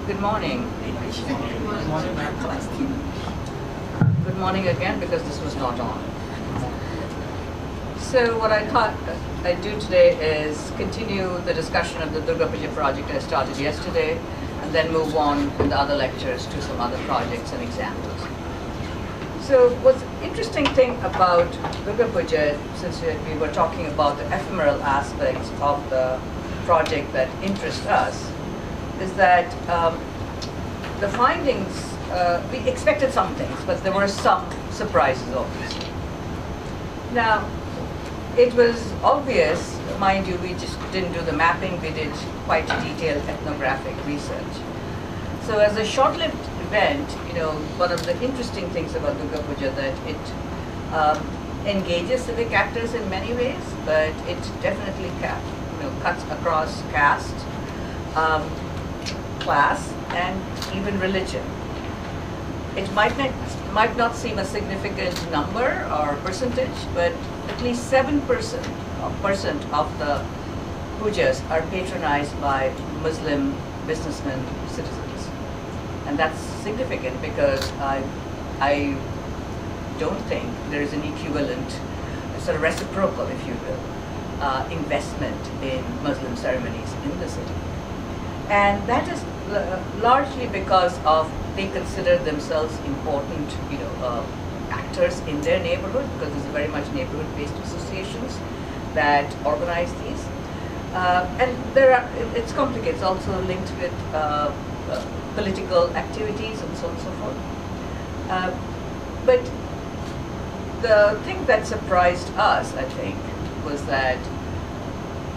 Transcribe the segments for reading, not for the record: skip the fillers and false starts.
Good morning. Good morning again, because this was not on. So what I thought I'd do today is continue the discussion of the Durga Puja project I started yesterday, and then move on in the other lectures to some other projects and examples. So what's interesting thing about Durga Puja, since we were talking about the ephemeral aspects of the project that interest us, is that the findings, we expected some things, but there were some surprises obviously. Now, it was obvious, mind you, we just didn't do the mapping, we did quite detailed ethnographic research. So as a short-lived event, one of the interesting things about Durga Puja that it engages civic actors in many ways, but it definitely cuts across caste, class, and even religion. It might not seem a significant number or percentage, but at least 7% of the pujas are patronized by Muslim businessmen, citizens. And that's significant because I don't think there is an equivalent, sort of reciprocal, if you will, investment in Muslim ceremonies in the city. And that is largely because of they consider themselves important, actors in their neighborhood, because there's very much neighborhood-based associations that organize these. And it's complicated. It's also linked with political activities and so on and so forth. But the thing that surprised us, I think, was that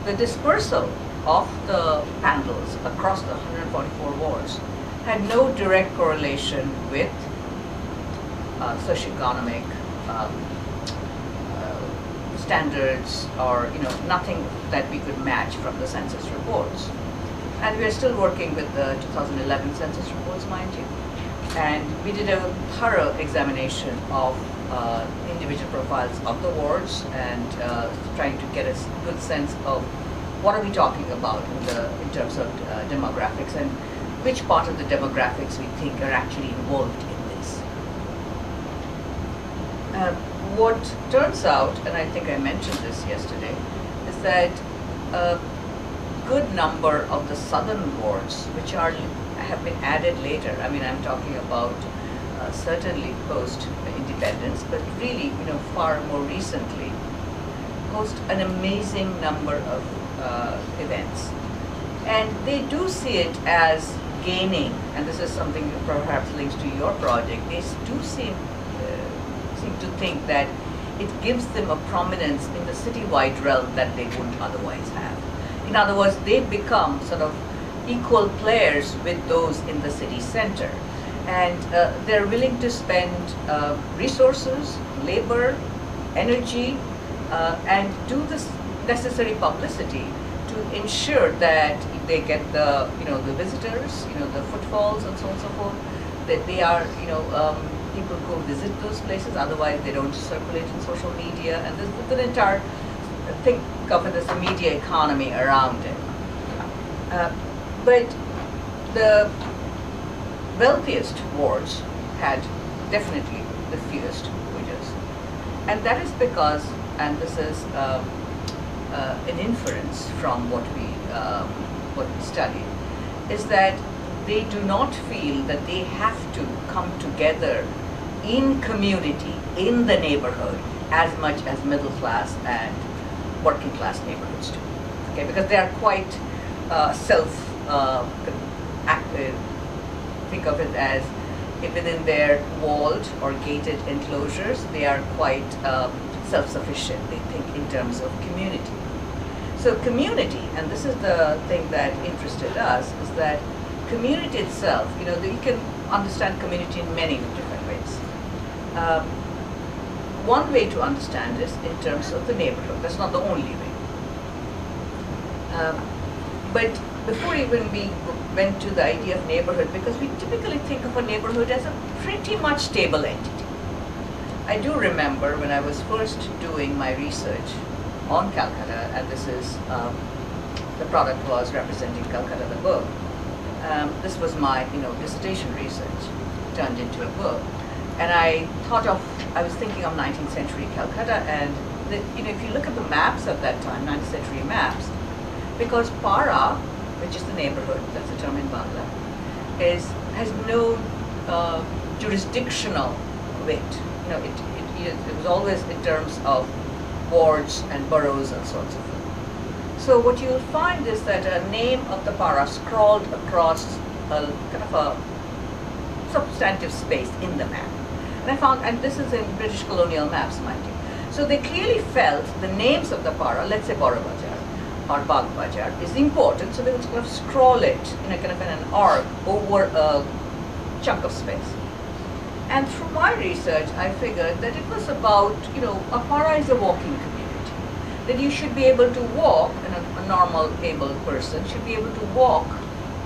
the dispersal of the pandals across the 144 wards had no direct correlation with socioeconomic standards, or nothing that we could match from the census reports. And we are still working with the 2011 census reports, mind you. And we did a thorough examination of individual profiles of the wards, and trying to get a good sense of what are we talking about in terms of demographics, and which part of the demographics we think are actually involved in this. What turns out, and I think I mentioned this yesterday, is that a good number of the southern wards, which have been added later, I mean, I'm talking about certainly post-independence, but really, far more recently, host an amazing number of events. And they do see it as gaining, and this is something that perhaps links to your project, they do seem to think that it gives them a prominence in the citywide realm that they wouldn't otherwise have. In other words, they become sort of equal players with those in the city center. And they're willing to spend resources, labor, energy, and do this necessary publicity to ensure that they get the the visitors, the footfalls and so on and so forth, that they are people go visit those places. Otherwise, they don't circulate in social media, and there's an entire, think of it as a media economy around it. But the wealthiest wards had definitely the fewest pujas, and that is because, and this is an inference from what we studied, is that they do not feel that they have to come together in community, in the neighborhood, as much as middle class and working class neighborhoods do. Okay, because they are quite active. Think of it as within their walled or gated enclosures, they are quite self-sufficient. They think in terms of community. So community, and this is the thing that interested us, is that community itself, you can understand community in many different ways. One way to understand is in terms of the neighborhood. That's not the only way. But before even we went to the idea of neighborhood, because we typically think of a neighborhood as a pretty much stable entity. I do remember when I was first doing my research on Calcutta, and this is, the product was representing Calcutta, the book, This was my, dissertation research turned into a book. And I was thinking of 19th century Calcutta, and if you look at the maps at that time, 19th century maps, because Para, which is the neighborhood, that's the term in Bangla, has no jurisdictional weight. It was always in terms of wards and boroughs and so on and so forth. So what you'll find is that a name of the Para scrawled across a kind of a substantive space in the map. And I found, and this is in British colonial maps, mind you. So they clearly felt the names of the Para, let's say Bora Bajar or Bagh Bajar, is important, so they would sort of scroll it in a kind of an arc over a chunk of space. And through my research, I figured that it was about, a Para is a walking community, that you should be able to walk, and a normal able person should be able to walk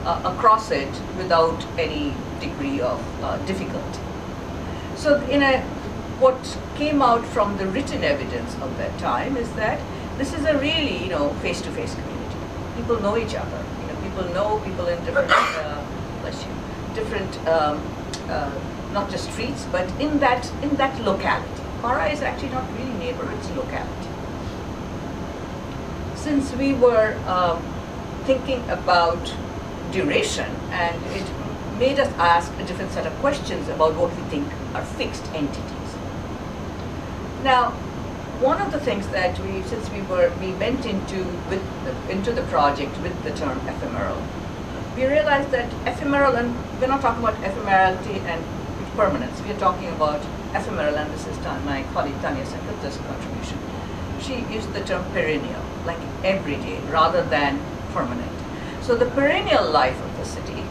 across it without any degree of difficulty. So what came out from the written evidence of that time is that this is a really, face-to-face community. People know each other. People know people in different, not just streets, but in that locality. Para is actually not really neighbor; it's locality. Since we were thinking about duration, and it made us ask a different set of questions about what we think are fixed entities. Now, one of the things that we went into the project with the term ephemeral, we realized that ephemeral, and we're not talking about ephemerality and permanence, we're talking about ephemeral, and this is my colleague Tanya Senkupta's contribution. She used the term perennial, like everyday, rather than permanent. So the perennial life of the city,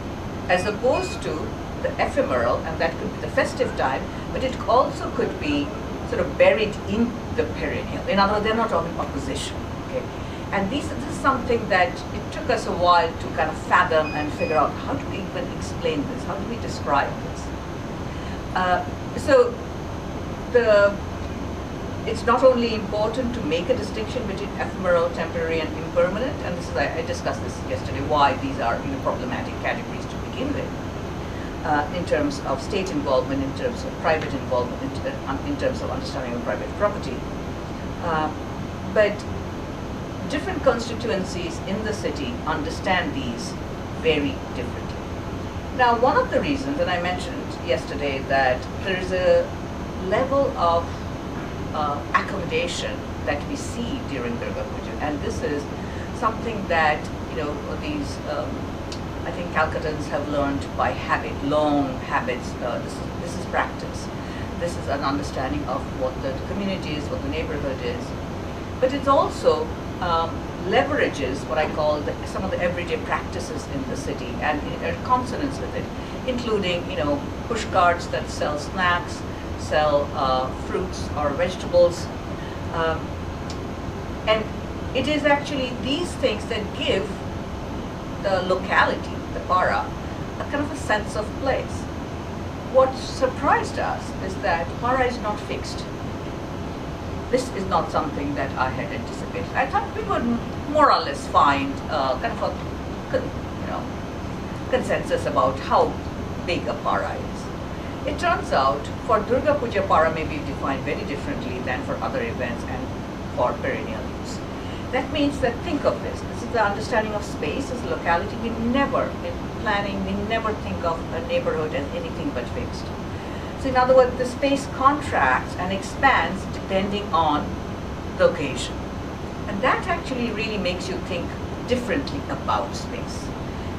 as opposed to the ephemeral, and that could be the festive time, but it also could be sort of buried in the perennial. In other words, they're not all in opposition. Okay? And this is something that it took us a while to kind of fathom and figure out, how do we even explain this? How do we describe this? It's not only important to make a distinction between ephemeral, temporary, and impermanent, and this is, I discussed this yesterday, why these are problematic categories to begin with, in terms of state involvement, in terms of private involvement, in terms of understanding of private property. But different constituencies in the city understand these very differently. Now, one of the reasons, and I mentioned yesterday, that there is a level of accommodation that we see during Durga Puja, and this is something that these I think Calcuttans have learned by habit, long habits. This is practice. This is an understanding of what the community is, what the neighborhood is, but it also leverages what I call some of the everyday practices in the city, and in consonance with it, including push carts that sell snacks, sell fruits or vegetables, and it is actually these things that give the locality, the Para, a kind of a sense of place. What surprised us is that Para is not fixed. This is not something that I had anticipated. I thought we would more or less find kind of a consensus about how big a Para is. It turns out for Durga Puja, Para may be defined very differently than for other events and for perennial use. That means that, think of this is the understanding of space as locality. We never, in planning, we never think of a neighborhood as anything but fixed. So in other words, the space contracts and expands depending on location. And that actually really makes you think differently about space.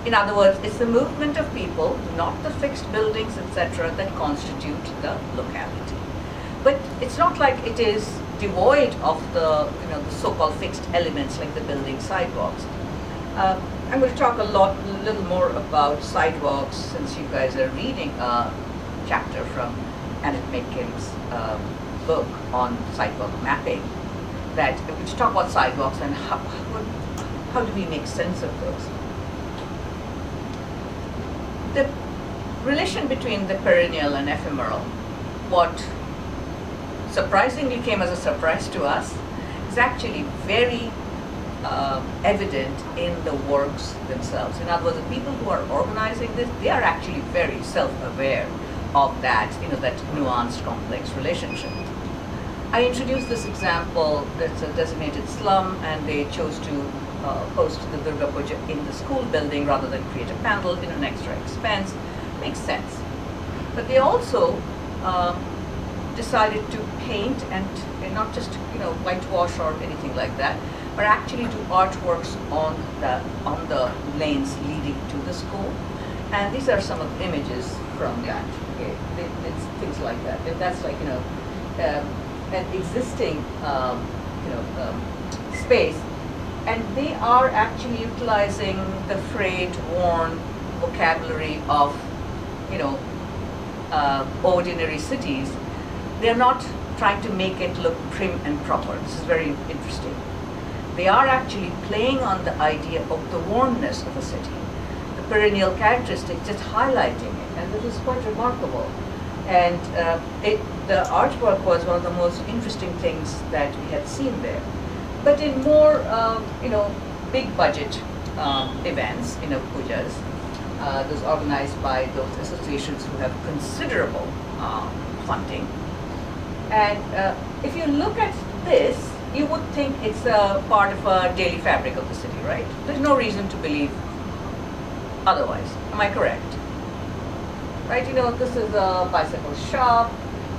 In other words, it's the movement of people, not the fixed buildings, etc., that constitute the locality. But it's not like it is devoid of the so-called fixed elements like the building, sidewalks. I'm going to talk a little more about sidewalks, since you guys are reading a chapter from Annette Metcalfe's book on sidewalk mapping, which talk about sidewalks and how do we make sense of those. The relation between the perennial and ephemeral, what surprisingly came as a surprise to us, is actually very evident in the works themselves. In other words, the people who are organizing this, they are actually very self-aware of that, that nuanced, complex relationship. I introduced this example that's a designated slum, and they chose to host the Durga Puja in the school building rather than create a panel in an extra expense. Makes sense. But they also decided to paint and not just whitewash or anything like that, but actually do artworks on the lanes leading to the school. And these are some of the images from that. Okay, it's things like that. And that's like an existing space, and they are actually utilizing the frayed, worn vocabulary of ordinary cities. They're not trying to make it look prim and proper. This is very interesting. They are actually playing on the idea of the wornness of a city, the perennial characteristic, just highlighting it, and this is quite remarkable. And the artwork was one of the most interesting things that we had seen there. But in more, big budget events, pujas, those organized by those associations who have considerable funding. And if you look at this, you would think it's a part of a daily fabric of the city, right? There's no reason to believe otherwise. Am I correct? Right, this is a bicycle shop,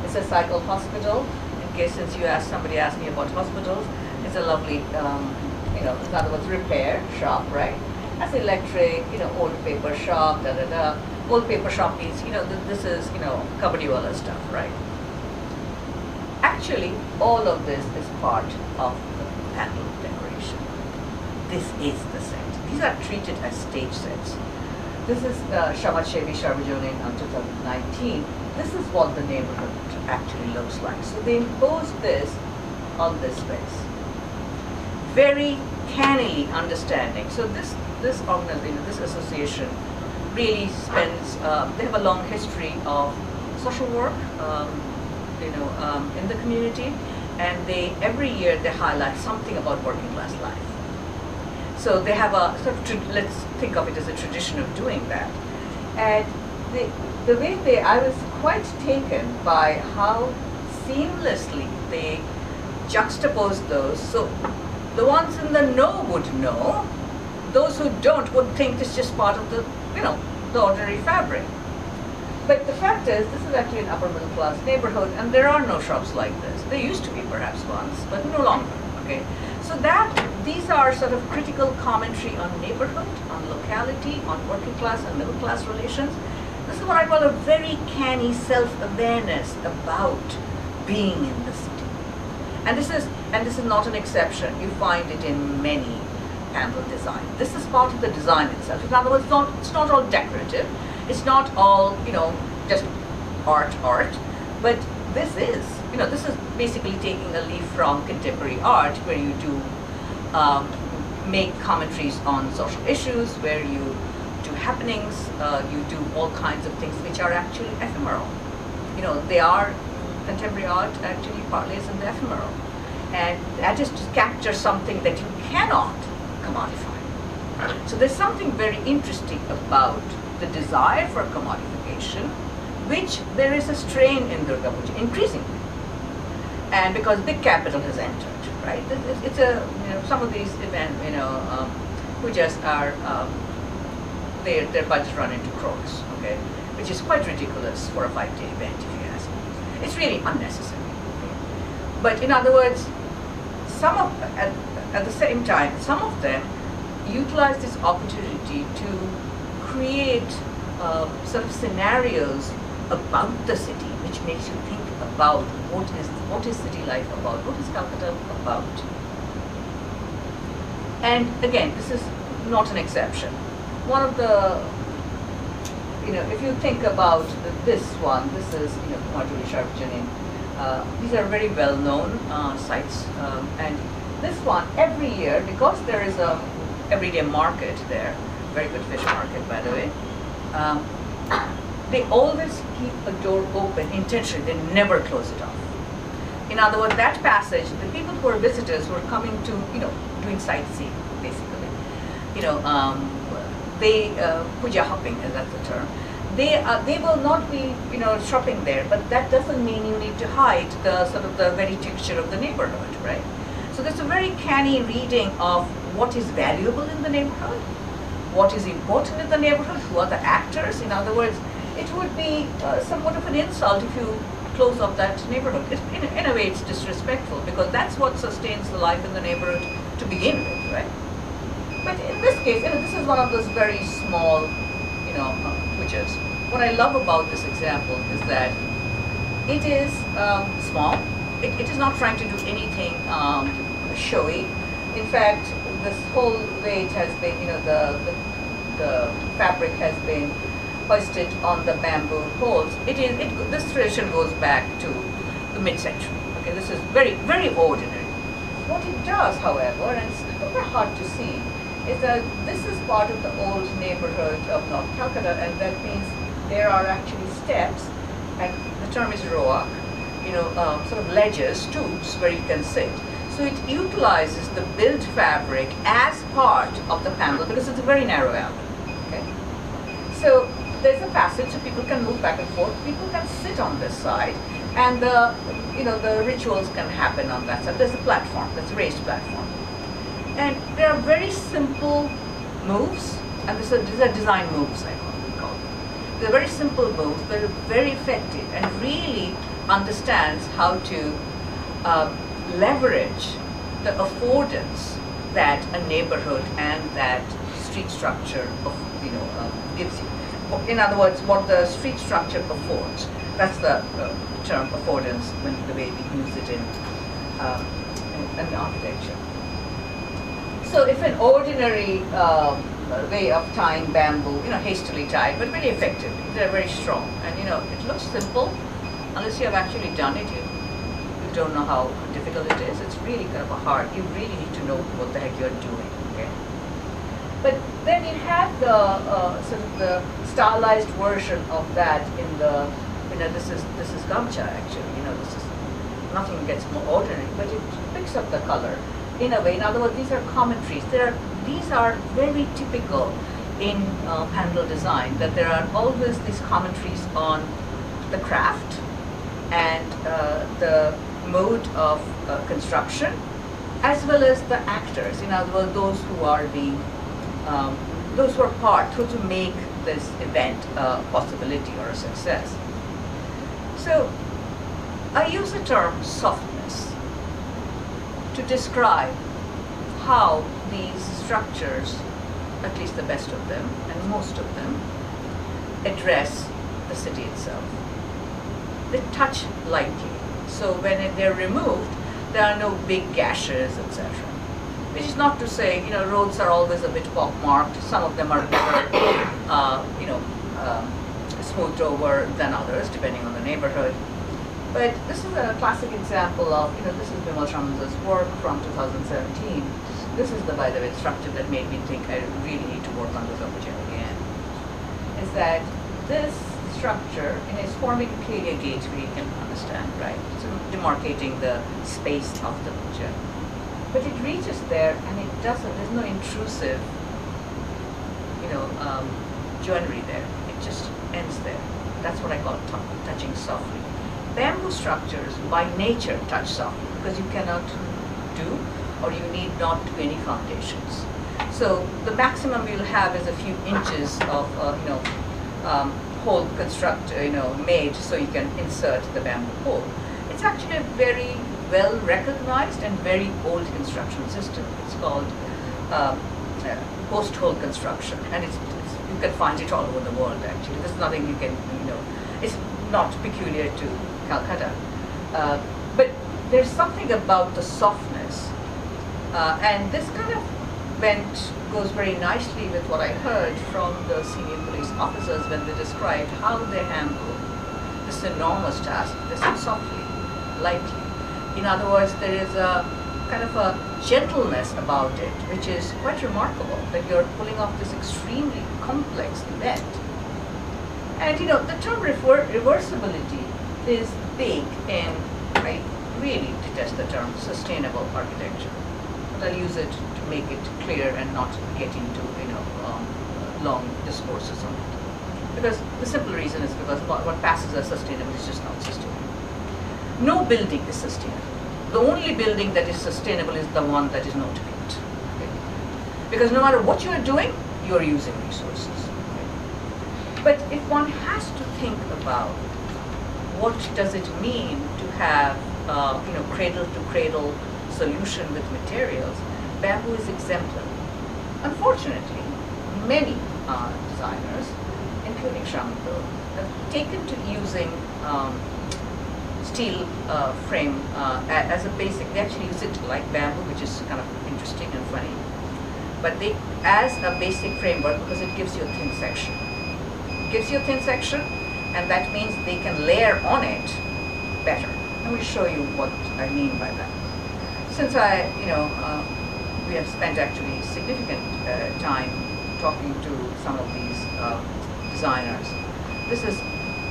it's a cycle hospital. In case since somebody asked me about hospitals, it's a lovely, in other words, repair shop, right? That's electric, old paper shop, Old paper shop means, this is, kabadiwala stuff, right? Actually, all of this is part of the panel decoration. This is the set. These are treated as stage sets. This is Shamat Shevi Sarvajonin on 2019. This is what the neighborhood actually looks like. So they imposed this on this space. Very cannily understanding. So this organization, this association really spends, they have a long history of social work, in the community, and every year they highlight something about working class life. So they have a sort of, let's think of it as a tradition of doing that. And the way I was quite taken by how seamlessly they juxtapose those. So the ones in the know would know, those who don't would think it's just part of the, the ordinary fabric. But the fact is, this is actually an upper middle class neighborhood, and there are no shops like this. There used to be perhaps once, but no longer, okay? So these are sort of critical commentary on neighborhood, on locality, on working class and middle class relations. This is what I call a very canny self-awareness about being in the city. And this is not an exception. You find it in many panel design. This is part of the design itself. In other words, it's not all decorative. It's not all, just art, but this is basically taking a leaf from contemporary art, where you do make commentaries on social issues, where you do happenings, you do all kinds of things which are actually ephemeral. They are, contemporary art actually partly is in the ephemeral. And that is to capture something that you cannot commodify. So there's something very interesting about the desire for commodification, which there is a strain in Durga Puja, increasingly. And because big capital has entered, right? It's some of these events, pujas are, their budgets run into crores, okay? Which is quite ridiculous for a 5-day event, if you ask me. It's really unnecessary. But in other words, at the same time, some of them utilize this opportunity to create sort of scenarios about the city, which makes you think about what is city life about, what is Calcutta about. And again, this is not an exception. One of the, if you think about this one, this is, Marjorie Sarvajonin. These are very well-known sites, and this one, every year, because there is a everyday market there, very good fish market, by the way, they always keep a door open intentionally. They never close it off. In other words, that passage, the people who are visitors who are coming to, doing doing sightseeing, basically. You know, they puja hopping, that's the term. They will not be, you know, shopping there, but that doesn't mean you need to hide the sort of the very texture of the neighborhood, right? So there's a very canny reading of what is valuable in the neighborhood, what is important in the neighborhood, who are the actors. In other words, it would be somewhat of an insult if you close up that neighborhood. In a way, it's disrespectful, because that's what sustains the life in the neighborhood to begin with, right? But in this case, you know, this is one of those very small, you know, pujas. What I love about this example is that it is small. It is not trying to do anything showy. In fact, this whole way it has been, you know, the fabric has been hoisted on the bamboo poles. This tradition goes back to the mid-century. Okay, this is very, very ordinary. What it does, however, and it's very hard to see, is that this is part of the old neighborhood of North Calcutta, and that means there are actually steps, and the term is roak, you know, sort of ledges, stoops where you can sit. So it utilizes the built fabric as part of the panel, because it's a very narrow alley. Okay, so there's a passage so people can move back and forth. People can sit on this side, and the, you know, the rituals can happen on that side. There's a platform, that's a raised platform. And there are very simple moves, and these are design moves, I call them. They're very simple moves, but very effective, and really understands how to leverage the affordance that a neighborhood and that street structure gives you. In other words, what the street structure affords. That's the term affordance, when the way we use it in architecture. So if an ordinary way of tying bamboo, you know, hastily tied, but very effectively, they're very strong. And you know, it looks simple, unless you have actually done it, you don't know how difficult it is. It's really kind of a hard, you really need to know what the heck you're doing, okay? But then you have the sort of the stylized version of that in the, you know, this is gamcha actually, you know, this is, nothing gets more ordinary, but it picks up the color in a way. In other words, these are commentaries. These are very typical in panel design, that there are always these commentaries on the craft and the mode of construction, as well as the actors. In other words, those who are those who are part, who to make this event a possibility or a success. So I use the term softness to describe how these structures, at least the best of them and most of them, address the city itself. They touch lightly. So when they're removed, there are no big gashes, etc. Which is not to say, you know, roads are always a bit pockmarked. Some of them are better, smoothed over than others, depending on the neighborhood. But this is a classic example of, you know, this is Bimal Shraman's work from 2017. This is the, by the way, structure that made me think I really need to work on this object again. Is that this structure, and it's forming clearly a gateway, you can understand, right? So demarcating the space of the puja. But it reaches there, and it doesn't, there's no intrusive, joinery there. It just ends there. That's what I call touching softly. Bamboo structures by nature touch softly, because you cannot do, or you need not do any foundations. So the maximum you'll have is a few inches of hole made so you can insert the bamboo pole. It's actually a very well recognized and very old construction system. It's called post-hole construction, and you can find it all over the world actually. There's nothing you can, it's not peculiar to Calcutta. But there's something about the softness, and this kind of goes very nicely with what I heard from the senior police officers when they described how they handle this enormous task. They said softly, lightly. In other words, there is a kind of a gentleness about it, which is quite remarkable, that you're pulling off this extremely complex event. And the term reversibility is big in, I really detest the term sustainable architecture, but I'll use it to make it clear and not get into long discourses on it. Because the simple reason is because what passes as sustainable is just not sustainable. No building is sustainable. The only building that is sustainable is the one that is not built. Okay? Because no matter what you are doing, you are using resources. Okay? But if one has to think about what does it mean to have cradle to cradle solution with materials, bamboo is exemplary. Unfortunately, many designers, including Shramanto, have taken to using steel frame as a basic. They actually use it like bamboo, which is kind of interesting and funny. But they, as a basic framework, because it gives you a thin section. It gives you a thin section, and that means they can layer on it better. Let me show you what I mean by that. Since we have spent actually significant time talking to some of these designers. This is,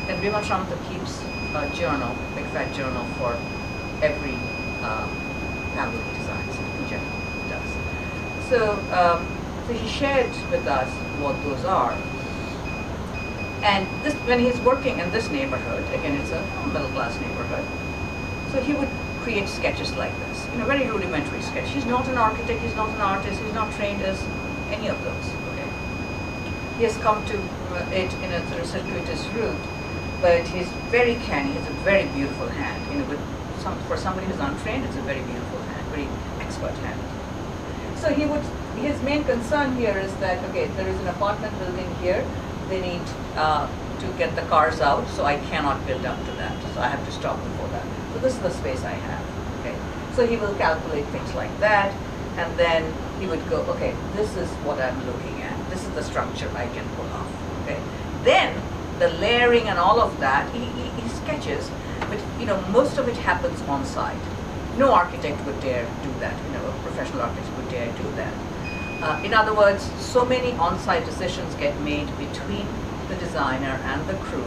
and Vimal Shramanto keeps a journal, big fat journal for every bamboo he designs, in general he does. So he shared with us what those are. And this, when he's working in this neighborhood, again it's a middle class neighborhood, so he would create sketches like this, very rudimentary sketch. He's not an architect, he's not an artist, he's not trained as any of those. Okay, he has come to it in a sort of circuitous route, but he's very canny. He has a very beautiful hand. For somebody who's untrained, it's a very beautiful hand, very expert hand. So his main concern here is that, okay, there is an apartment building here. They need to get the cars out, so I cannot build up to that. So I have to stop before that. So this is the space I have. Okay. So he will calculate things like that, and then he would go, okay, this is what I'm looking at. This is the structure I can pull off. Okay. Then the layering and all of that, he sketches, but most of it happens on site. No architect would dare do that. A professional architect would dare do that. In other words, so many on-site decisions get made between the designer and the crew.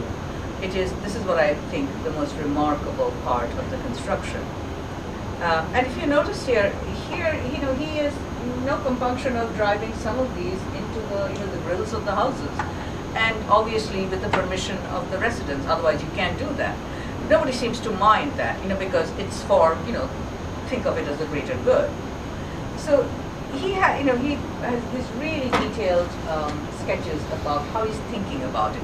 This is what I think the most remarkable part of the construction. And if you notice here, he has no compunction of driving some of these into the grills of the houses, and obviously with the permission of the residents. Otherwise, you can't do that. Nobody seems to mind that, because it's for, think of it as a greater good. So he has these really detailed sketches about how he's thinking about it.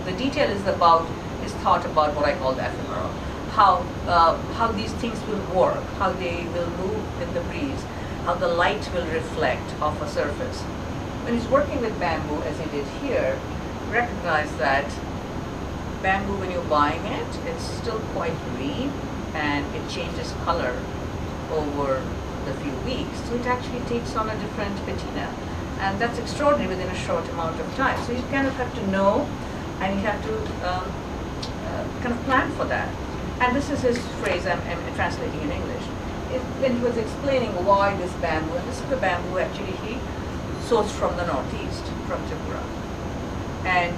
The detail is thought about what I call the ephemeral, how these things will work, how they will move in the breeze, how the light will reflect off a surface. When he's working with bamboo, as he did here, recognize that bamboo, when you're buying it, it's still quite green and it changes color over the few weeks. So it actually takes on a different patina. And that's extraordinary within a short amount of time. So you kind of have to know, and you have to kind of plan for that. And this is his phrase, I'm translating in English. When he was explaining why this bamboo, and this is the bamboo actually he sourced from the Northeast, from Tripura. And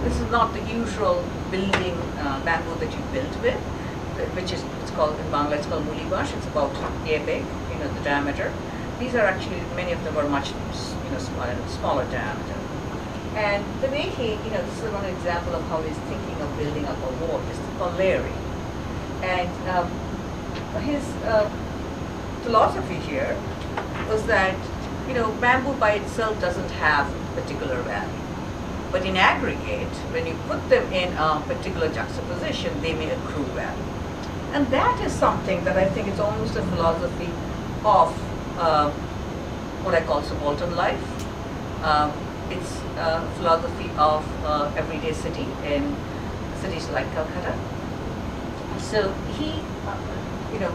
this is not the usual building bamboo that you build with, which is, it's called, in Bangla, it's called muli bash. It's about a big, the diameter. These are actually, many of them are much, smaller diameter. And the way this is one example of how he's thinking of building up a wall. It's called layering. And his philosophy here was that, bamboo by itself doesn't have particular value. But in aggregate, when you put them in a particular juxtaposition, they may accrue value. And that is something that I think is almost a philosophy of what I call subaltern life. It's a philosophy of everyday city in cities like Calcutta. So he,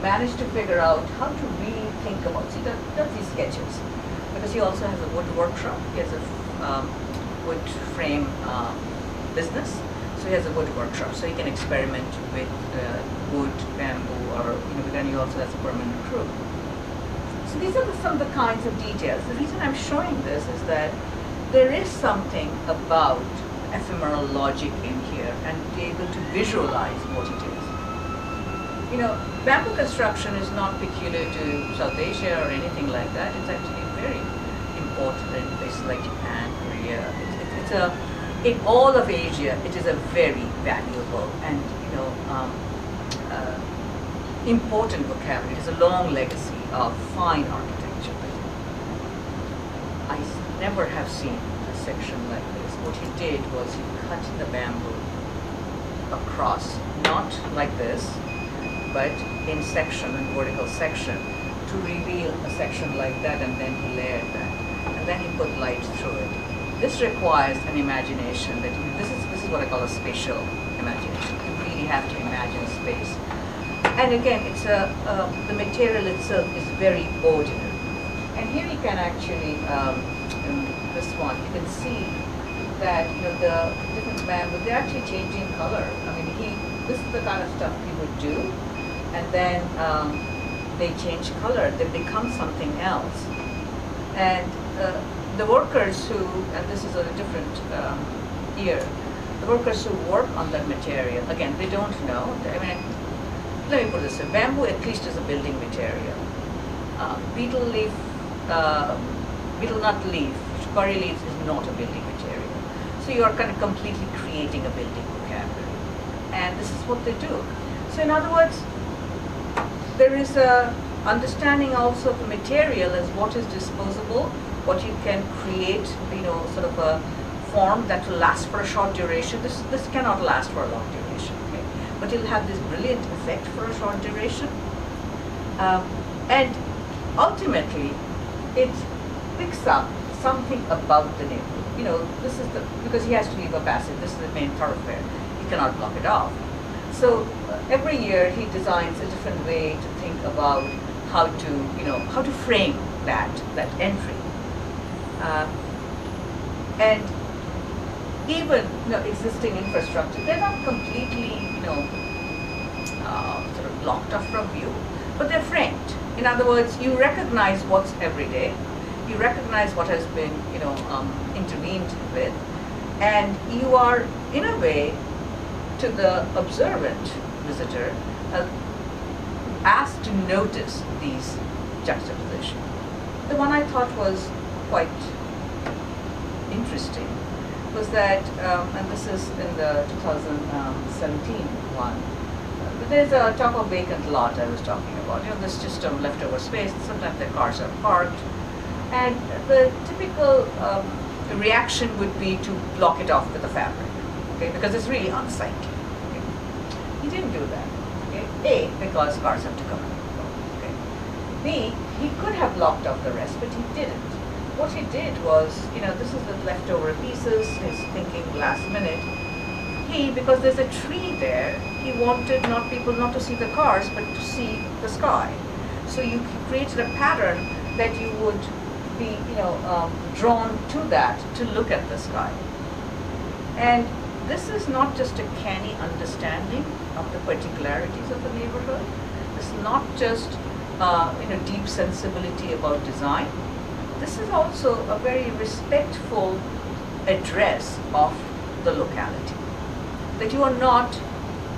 managed to figure out how to really think about, does these sketches, because he also has a wood workshop. He has a wood frame business, so he has a wood workshop, so he can experiment with wood, bamboo, or but then he also has a permanent crew. So these are some of the kinds of details. The reason I'm showing this is that there is something about ephemeral logic in here, and be able to visualize what it is. bamboo construction is not peculiar to South Asia or anything like that. It's actually very important in places like Japan, Korea. In all of Asia, it is a very valuable and important vocabulary. It is a long legacy of fine architecture. I never have seen a section like this. What he did was he cut the bamboo across, not like this, but in section, in vertical section, to reveal a section like that, and then he layered that, and then he put light through it. This requires an imagination that this is what I call a spatial imagination. You really have to imagine space. And again, it's the material itself is very ordinary. And here you can actually, in this one, you can see that the different bamboo, they're actually changing color. I mean, this is the kind of stuff he would do, and then they change color. They become something else. And the workers who, and this is on a different year, the workers who work on that material, again, they don't know. I mean, let me put it this way, bamboo at least is a building material. Betel leaf, betel nut leaf, curry leaves is not a building material. So you are kind of completely creating a building vocabulary. And this is what they do. So in other words, there is a understanding also of the material as what is disposable, what you can create, sort of a form that will last for a short duration. This cannot last for a long duration, okay? But it'll have this brilliant effect for a short duration. And ultimately, it picks up something about the neighborhood. This is because he has to leave a passage. This is the main thoroughfare. He cannot block it off. So every year he designs a different way to think about how to frame that entry. And even existing infrastructure, they're not completely sort of blocked off from view, but they're framed. In other words, you recognize what's every day, you recognize what has been intervened with, and you are in a way to the observant visitor asked to notice these juxtapositions. The one I thought was quite interesting was that, and this is in the 2017 one, there's a top of vacant lot I was talking about. There's just some leftover space. Sometimes the cars are parked. And the typical reaction would be to block it off with a fabric, okay, because it's really unsightly. Okay? He didn't do that. Okay? A, because cars have to come and go. Okay? B, he could have blocked off the rest, but he didn't. What he did was, this is the leftover pieces, his thinking last minute. Because there's a tree there, he wanted people not to see the cars, but to see the sky. So you created a pattern that you would be, drawn to that, to look at the sky. And this is not just a canny understanding of the particularities of the neighborhood. It's not just, deep sensibility about design. This is also a very respectful address of the locality. That you are not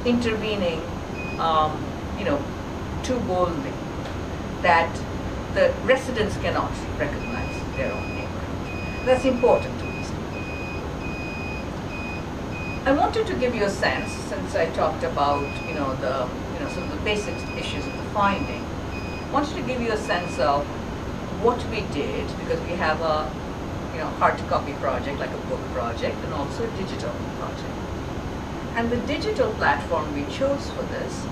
intervening, too boldly, that the residents cannot recognize their own neighborhood. That's important to these people. I wanted to give you a sense, since I talked about, some of the basic issues of the finding. I wanted to give you a sense of what we did, because we have a, hard copy project, like a book project, and also a digital project. And the digital platform we chose for this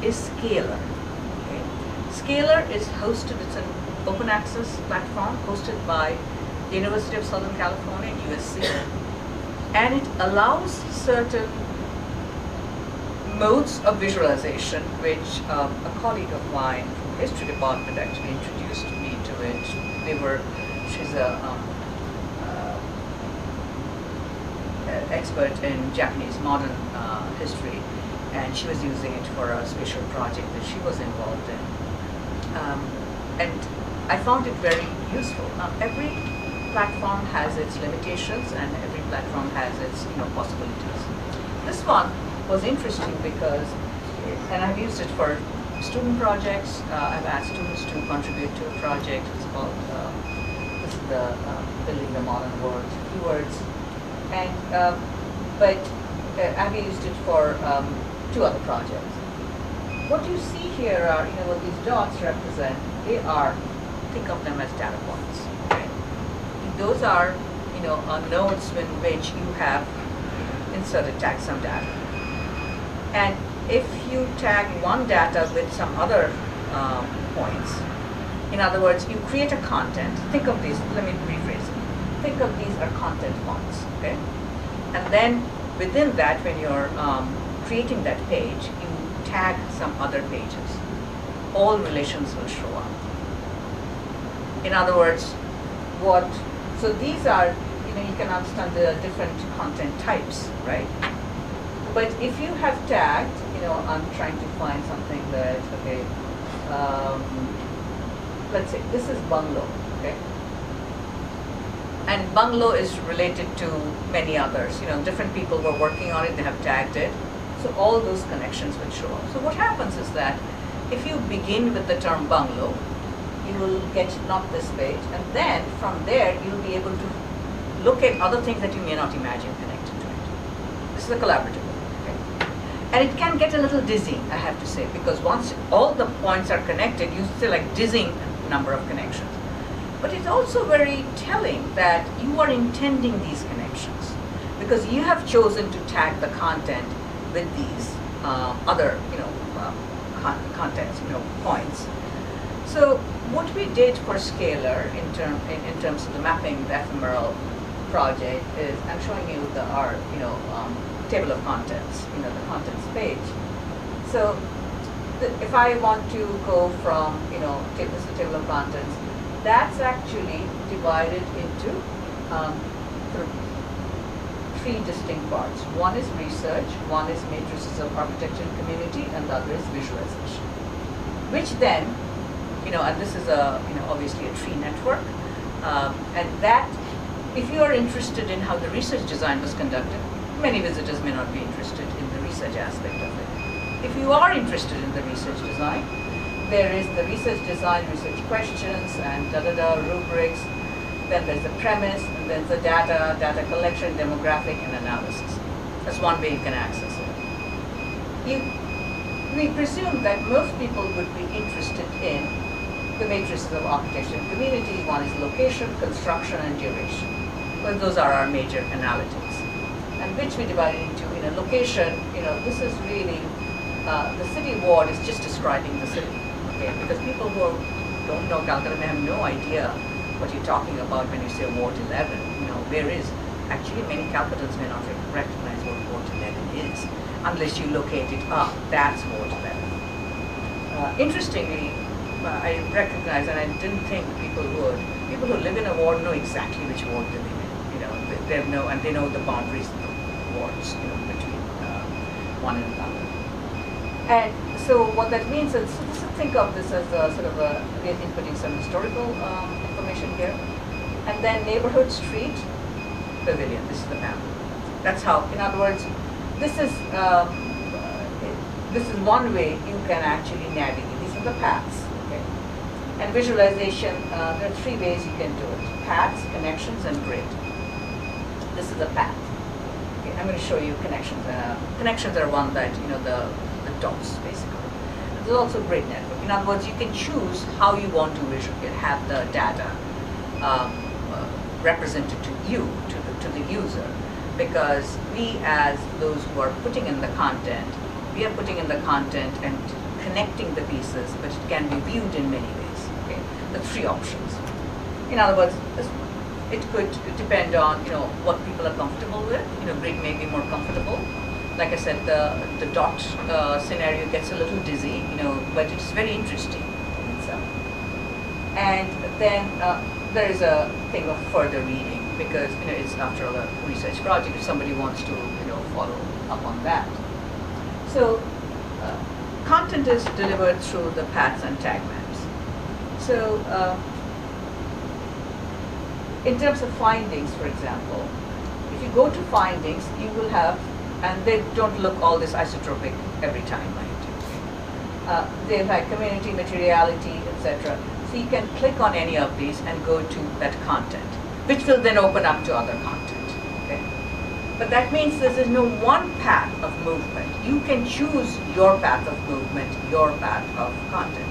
is Scalar. Okay? Scalar is hosted, it's an open access platform hosted by the University of Southern California, USC, and it allows certain modes of visualization, which a colleague of mine from the history department actually introduced me to it. She's a expert in Japanese modern history, and she was using it for a spatial project that she was involved in. And I found it very useful. Now, every platform has its limitations, and every platform has its possibilities. This one was interesting because And I've used it for student projects. I've asked students to contribute to a project. It's called, this is the Building the Modern World keywords. And, but I've used it for 2 other projects. What you see here are, what these dots represent, they are, think of them as data points. Okay? Those are, nodes in which you have inserted tag some data. And if you tag one data with some other points, in other words, you create a content. Think of these, let me rephrase it. Think of these are content points, okay? And then within that, when you're creating that page, you tag some other pages. All relations will show up. In other words, so these are, you can understand the different content types, right? But if you have tagged, I'm trying to find something that, okay, let's say this is bungalow, okay? And bungalow is related to many others. Different people were working on it, they have tagged it. So all those connections will show up. So what happens is that if you begin with the term bungalow, you will get not this page, and then from there you'll be able to look at other things that you may not imagine connected to it. This is a collaborative way, okay? And it can get a little dizzying, I have to say, because once all the points are connected, you see like dizzying number of connections. But it's also very telling that you are intending these connections because you have chosen to tag the content with these other, contents, points. So what we did for Scalar in terms of the mapping the ephemeral project is I'm showing you our table of contents, the contents page. So if I want to go from this is the table of contents, that's actually divided into sort of 3 distinct parts. One is research, one is matrices of architecture and community, and the other is visualization. Which then, and this is obviously a tree network, and that, if you are interested in how the research design was conducted, many visitors may not be interested in the research aspect of it. If you are interested in the research design, there is the research design, research questions, and rubrics. Then there's the premise, and then the data collection, demographic, and analysis. That's one way you can access it. We presume that most people would be interested in the matrices of architecture and community. One is location, construction, and duration. Well, those are our major analytics. And which we divided into, location, this is really, the city ward is just describing the city, okay? Because people who don't know Calcutta may have no idea what you're talking about when you say Ward 11. Where is, actually many Calcuttans may not recognize what Ward 11 is, unless you locate it up, that's Ward 11. Interestingly, I recognize, and I didn't think people would, people who live in a ward know exactly which ward they live in. They know the boundaries of the wards, between one and another. And so what that means is, think of this as a sort of we're inputting some historical information here. And then neighborhood, street, pavilion, this is the map. That's how, in other words, this is one way you can actually navigate. These are the paths, okay? And visualization, there are 3 ways you can do it. Paths, connections, and grid. This is a path. Okay, I'm going to show you connections. Connections are one that, the dots, basically. There's also grid network. In other words, you can choose how you want to have the data represented to you, to the user. Because we, as those who are putting in the content, we are putting in the content and connecting the pieces, but it can be viewed in many ways. Okay, the 3 options. In other words, it could depend on what people are comfortable with. Grid may be more comfortable. Like I said, the dot scenario gets a little dizzy, but it's very interesting in itself. And then there is a thing of further reading, because it's after all a research project. If somebody wants to follow up on that. So content is delivered through the paths and tag maps. So in terms of findings, for example, if you go to findings, you will have, and they don't look all this isotropic every time, right? They like community, materiality, etc. So you can click on any of these and go to that content, which will then open up to other content. Okay? But that means there is no one path of movement. You can choose your path of movement, your path of content.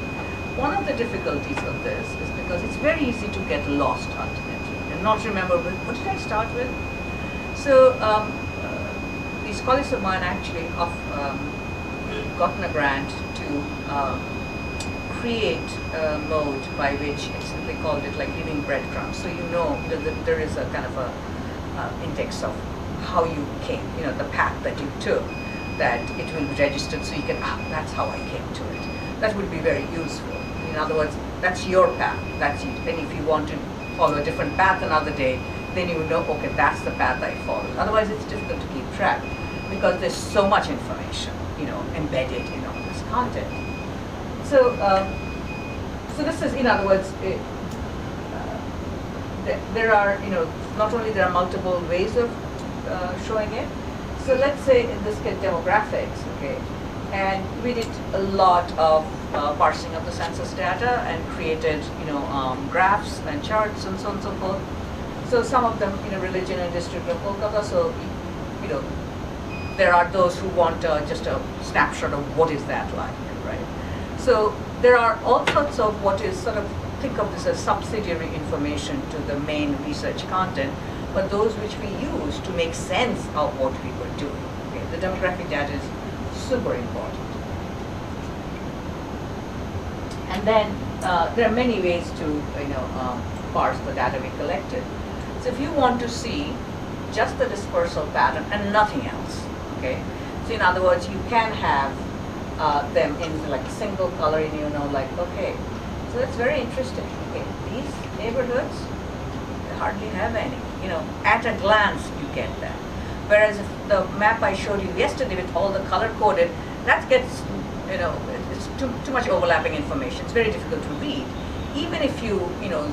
One of the difficulties of this is because it's very easy to get lost ultimately and not remember, what did I start with? So these colleagues of mine actually have gotten a grant to create a mode by which they called it like leaving breadcrumbs. So you know that there is a kind of a index of how you came, the path that you took, that it will be registered so you can, that's how I came to it. That would be very useful. In other words, that's your path. That's you. Then if you want to follow a different path another day, then you know, okay, that's the path I followed. Otherwise, it's difficult to keep track because there's so much information, embedded in all this content. So, so this is, in other words, there are, not only there are multiple ways of showing it. So let's say in this case demographics, okay, and we did a lot of parsing of the census data and created, graphs and charts and so on and so forth. So some of them, religion and district of Kolkata. So, there are those who want just a snapshot of what is that like, right? So there are all sorts of what is sort of, think of this as subsidiary information to the main research content, but those which we use to make sense of what we were doing. Okay? The demographic data is super important. And then there are many ways to parse the data we collected. So if you want to see just the dispersal pattern and nothing else, okay? So in other words, you can have them in like a single color, and like, okay, so that's very interesting. Okay, these neighborhoods, they hardly have any. At a glance you get that. Whereas if the map I showed you yesterday with all the color coded, that gets, it's too much overlapping information. It's very difficult to read. Even if you,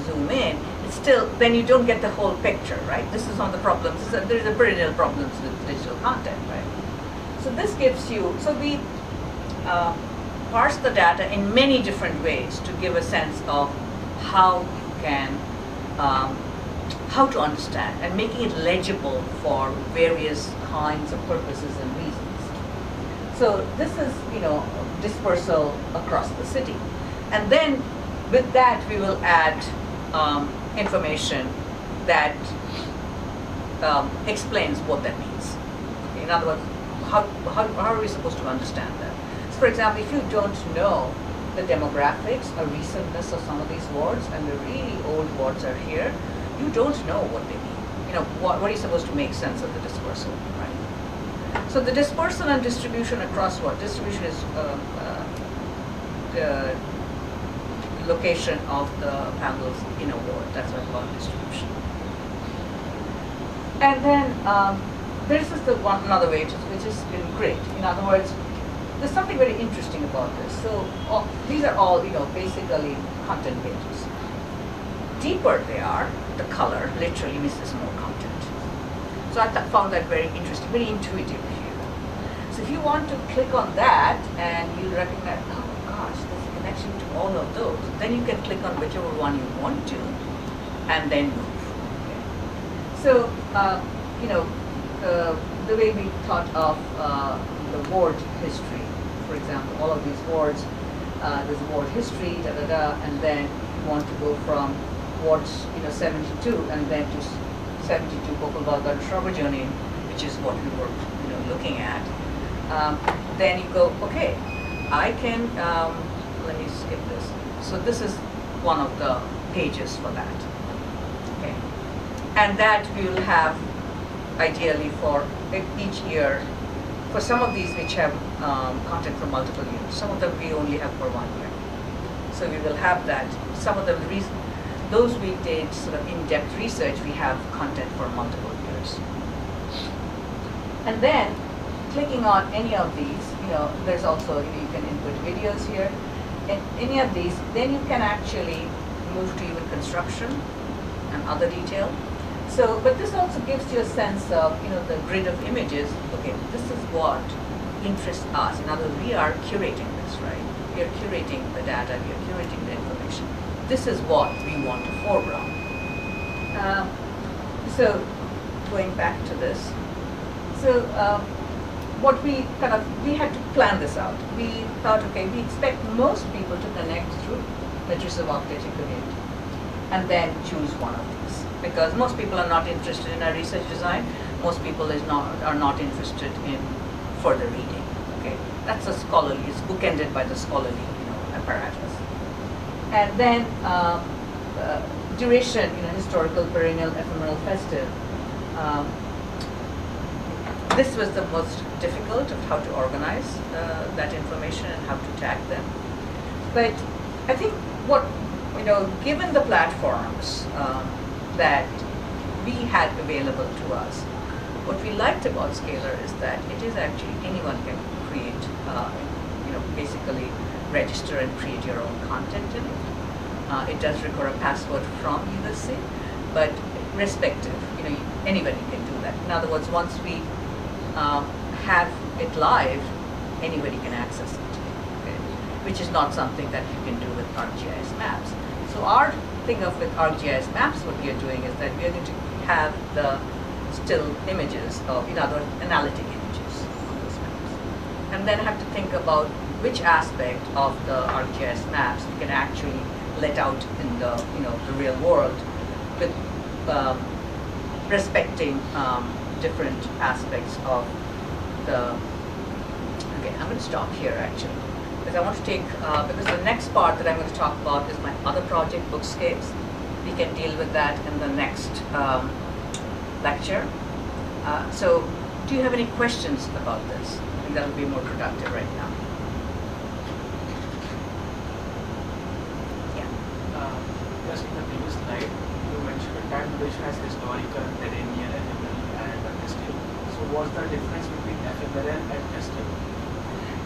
zoom in, it's still, then you don't get the whole picture, right? This is one of the problems. There's a perennial problems with digital content, right? So this gives you, so we parse the data in many different ways to give a sense of how you can, how to understand and making it legible for various kinds of purposes and reasons. So this is, dispersal across the city. And then with that, we will add information that explains what that means. Okay, in other words, how are we supposed to understand that? So for example, if you don't know the demographics or recentness of some of these wards, and the really old wards are here, you don't know what they mean. What are you supposed to make sense of the dispersal, right? So the dispersal and distribution across what? Distribution is the location of the panels in a ward. That's what I call distribution. And then this is another way, which is really great. In other words, there's something very interesting about this. So these are all, basically content pages. Deeper they are, the color literally means there's more content. So I found that very interesting, very intuitive here. So if you want to click on that and you recognize, oh my gosh, there's a connection to all of those, then you can click on whichever one you want to and then move. Okay. So, the way we thought of the ward history, for example, all of these wards, there's a ward history, and then you want to go from wards, 72 and then to 72 Popalbagad Shrubajoni, which is what we were, looking at. Then you go, okay, I can, let me skip this. So this is one of the pages for that. Okay, and that we will have ideally for each year. For some of these which have content for multiple years, some of them we only have for 1 year. So we will have that. Some of them, those we did sort of in-depth research, we have content for multiple years. And then clicking on any of these, there's also, you can input videos here. And any of these, then you can actually move to even construction and other detail. So, but this also gives you a sense of, the grid of images. Okay, this is what interests us. In other words, we are curating this, right? we are curating the data, we are curating the information. This is what we want to foreground. So going back to this, so what we had to plan this out. We thought, okay, we expect most people to connect through matrix of architecture community, and then choose one of these, because most people are not interested in a research design. Most people are not interested in further reading. Okay, that's a scholarly. It's bookended by the scholarly, apparatus. And then duration, historical, perennial, ephemeral, festive. This was the most difficult of how to organize that information and how to tag them. But I think given the platforms that we had available to us, what we liked about Scalar is that it is actually anyone can create, basically register and create your own content in it. It does require a password from USC, but respective, anybody can do that. In other words, once we have it live, anybody can access it, okay? Which is not something that you can do with ArcGIS maps. So our thing with ArcGIS maps, what we are doing is that we are going to have the still images, in other words, analytic images on those maps, and then have to think about which aspect of the ArcGIS maps we can actually let out in the the real world, with respecting different aspects of the. Okay, I'm going to stop here actually, because I want to take because the next part that I'm going to talk about is my other project, Bookscapes. We can deal with that in the next lecture. So, do you have any questions about this? I think that will be more productive right now. Just in the previous slide, you mentioned that time duration as historical, perennial, ephemeral, and festive. So what's the difference between ephemeral and festive?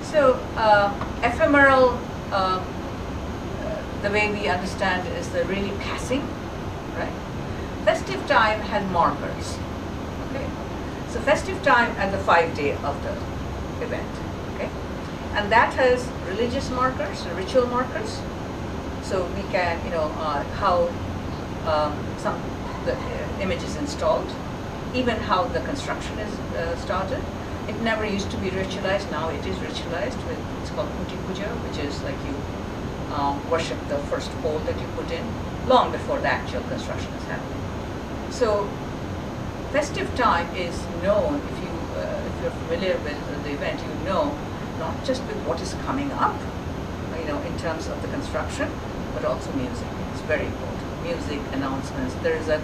So ephemeral, the way we understand it, is the really passing, right? Festive time has markers, okay? So festive time at the 5-day of the event, okay? And that has religious markers, ritual markers. So we can, how the image is installed, even how the construction is started. It never used to be ritualized. Now it is ritualized with, it's called Kuti Puja, which is like you worship the first pole that you put in long before the actual construction is happening. So festive time is known, if you're familiar with the event, not just with what is coming up, in terms of the construction, but also music. It's very important. Music, announcements. There is an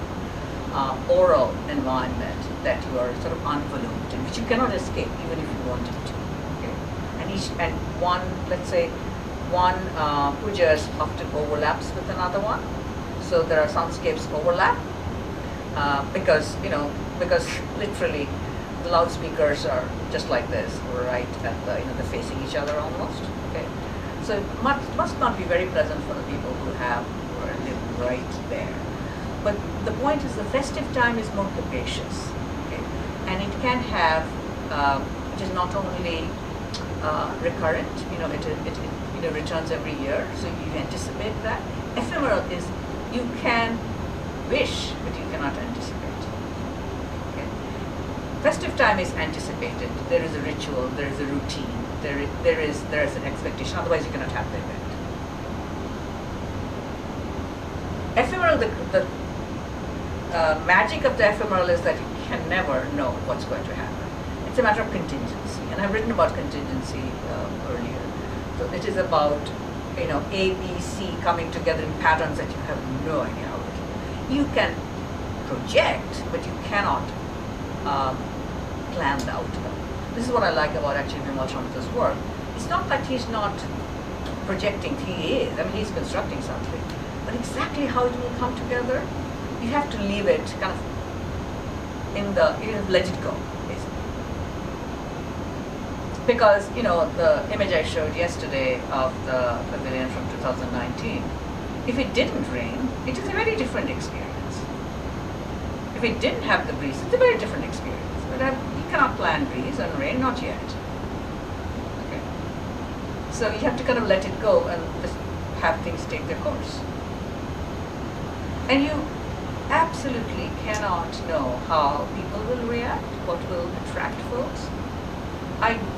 oral environment that you are sort of enveloped in, which you cannot escape even if you wanted to. Okay? And let's say one puja often overlaps with another one. So there are soundscapes overlap because literally the loudspeakers are just like this, right at the they're facing each other almost. Okay. So it must not be very pleasant for the people who live right there. But the point is the festive time is more capacious, okay? And it can have, it is not only recurrent, it returns every year, so you anticipate that. Ephemeral is, you can wish, but you cannot anticipate, okay? Festive time is anticipated. There is a ritual, there is a routine. There is an expectation, otherwise you cannot have the event. Ephemeral, the magic of the ephemeral is that you can never know what's going to happen. It's a matter of contingency, and I've written about contingency earlier. So it is about A, B, C coming together in patterns that you have no idea how it. You can project, but you cannot plan the outcome. This is what I like about actually Vimal Shamatha's work. It's not that he's not projecting, he is. I mean, he's constructing something. But exactly how it will come together, you have to leave it kind of let it go, basically. Because, the image I showed yesterday of the pavilion from 2019, if it didn't rain, it is a very different experience. If it didn't have the breeze, it's a very different experience. But you cannot plan breeze and rain, not yet. Okay. So you have to kind of let it go and just have things take their course. And you absolutely cannot know how people will react, what will attract folks.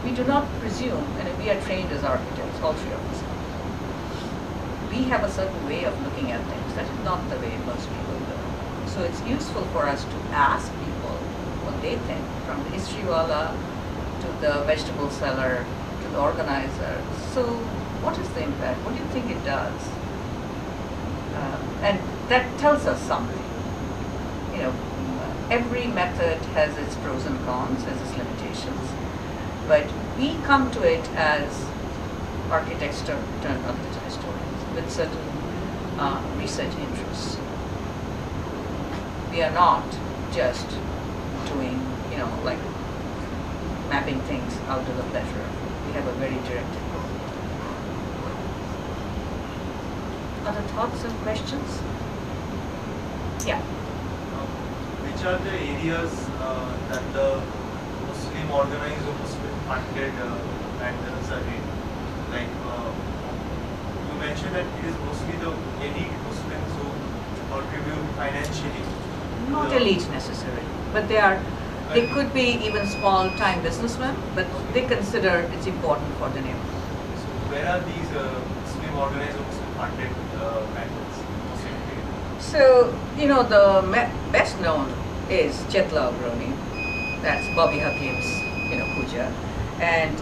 We do not presume, and we are trained as architects, all three of us. We have a certain way of looking at things. That is not the way most people do. So it's useful for us to ask people what they think, from the history wala to the vegetable seller to the organizer. So what is the impact? What do you think it does? And that tells us something. You know, every method has its pros and cons, has its limitations, but we come to it as architects turned architecture historians with certain research interests. We are not just doing, you know, like mapping things out to the pleasure. We have a very directed goal. Other thoughts and questions? Yeah. Which are the areas that the Muslim organized or Muslim funded patterns are in? Like you mentioned that it is mostly the elite Muslims who contribute financially. Not elite necessarily, but they could be even small time businessmen, but they consider it's important for the neighborhood. So where are these Muslim organized or Muslim funded patterns? So, you know, the best known is Chetla Agroni. That's Bobby Hakim's, you know, puja. And